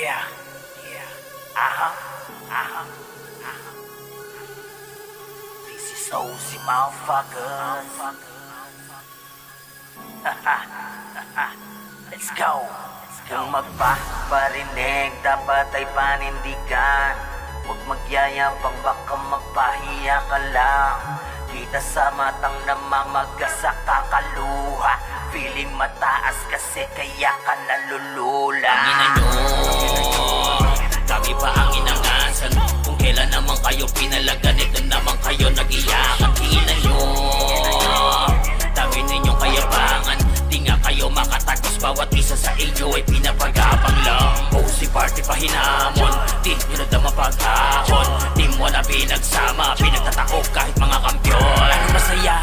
Yeah, yeah. Uh-huh, uh-huh, uh-huh. This is OZ motherfuckers. Let's go. Kung magpaparinig, dapat ay panindigan. Huwag magyayabang, baka magpahiya ka lang. Kita sa matang namamagas sa kakaluha. Feeling mataas kasi kaya ka nalulula. Kami pa ang inangasan. Kung kailan naman kayo pinalagan, ito naman kayo nag-iyakan. Tingnan nyo, dami ninyong kayabangan. Di nga kayo makatagos, bawat isa sa inyo ay pinapagapang lang. OZ party pa hinamon, di nyo na dama paghahon. Team mo na pinagsama, pinagtatakop kahit mga kampyon. Ano masaya?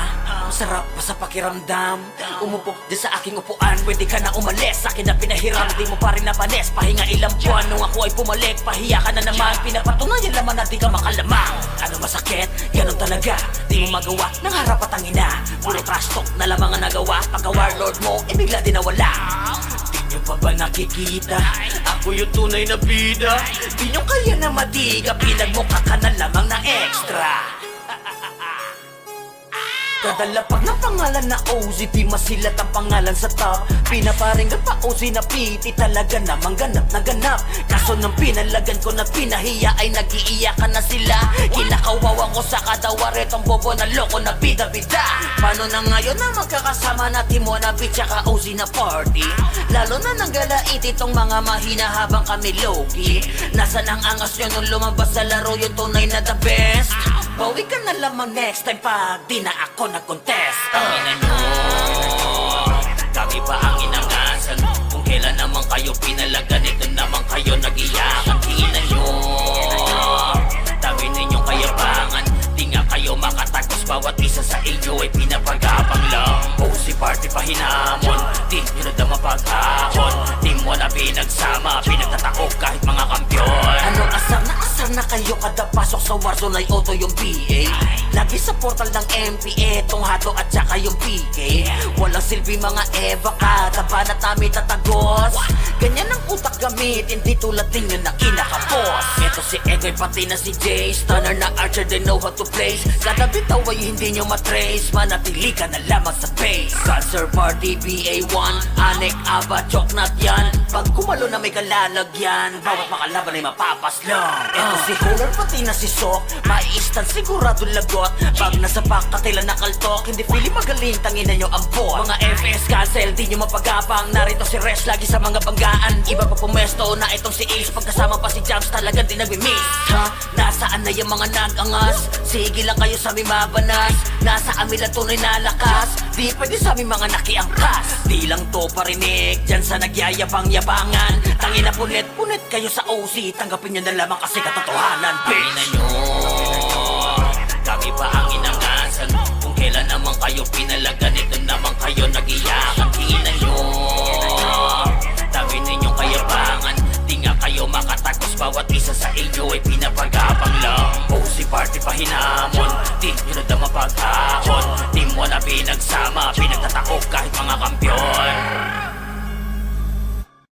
Masarap pa sa pakiramdam. Umupo dyan sa aking upuan, pwede ka na umalis. Sa akin na pinahiram, di mo pa rin napanes. Pahinga ilang buwan, nung ako ay pumalik, pahiya ka na naman. Pinapatunayan naman na di ka makalamang. Ano masakit? Ganun talaga. Di mo magawa, nang harap at ang ina. Puro trash talk na lamang ang nagawa. Pagka warlord mo, eh bigla din nawala. Di nyo pa ba nakikita? Ako yung tunay na bida. Di nyo kaya na matiga, pinagmukha ka na lamang na extra. Kadalapag ng pangalan na OZ, di masilat ang pangalan sa top. Pinaparinggan pa OZ na PT, talaga namang ganap na ganap. Kaso nang pinalagan ko na pinahiya ay nag-iiyakan na sila. Kinakawawa ko sa kadawaretong bobo na loko na bida-bida. Paano na ngayon na magkakasama na Timo na beat tsaka OZ na party? Lalo na nanggalait itong mga mahina habang kami low-key. Nasaan ang angas nyo nung lumabas sa laro yung tunay na the best? Bawi ka na lamang next time pag di na ako nag-contest. Tingnan nyo, kami pa ang inangasan. Kung kailan naman kayo pinalagan, ito naman kayo nag-iyakan. Tingnan nyo, dami ninyong kayabangan. Di nga kayo makatagos, bawat isa sa inyo ay pinapagapang lang. OZ party pa hinamon, di nyo na dama paghahon. Team mo na pinagsama, pinagtatakop kahit mga kampyon. Ano asar na kayo kada pasok sa Warzone ay auto yung PA. Lagi sa portal ng MPA, tong hato at saka yung PK. Walang silbi mga Eva ka, taba na tami tatagos. Ganyan ang utak gamit, hindi tulad ninyo na kinakapos. Eto si Egoy pati na si Jay, stunner na archer, they know how to place. Kada bitaw ay hindi nyo matrace, manatili ka na lamang sa base. Cancer Party BA1, Anek, Aba, Choknat yan. Pag kumalo na may kalalagyan, bawat makalaban ay mapapaslong. Eto si Holler pati na si Sok, mai-instant sigurado lagot. Pag nasa pakatila na kaltok, hindi feeling magaling, tangina nyo ang bot. Mga FS cancel, di nyo mapagapang. Narito si Resh lagi sa mga banggaan. Iba pa pumesto na itong si Ace, pagkasama pa si Jams talagang di nagmi-miss. Nasaan na yung mga nag-angas? Sige lang kayo sa aming mabanas. Nasa amin lang tunay na lakas, di pwede sa aming mga nakiangkas. Di lang to parinig, dyan sa nagyayabang-yabangan. Tangina punit kayo sa OZ, tanggapin nyo na lamang kasi katotohanan, bitch. Tingnan nyo, kami pa ang inangasan. Kung kailan naman kayo pinalagan, ito naman kayo nag-iyakan. Tingnan nyo, dami ninyong kayabangan. Di nga kayo makatagos, bawat isa sa inyo ay pinapagapang lang. OZ party pa hinamon, di nyo na dama paghahon. Team mo na pinagsama, pinagtatakop kahit mga kampyon.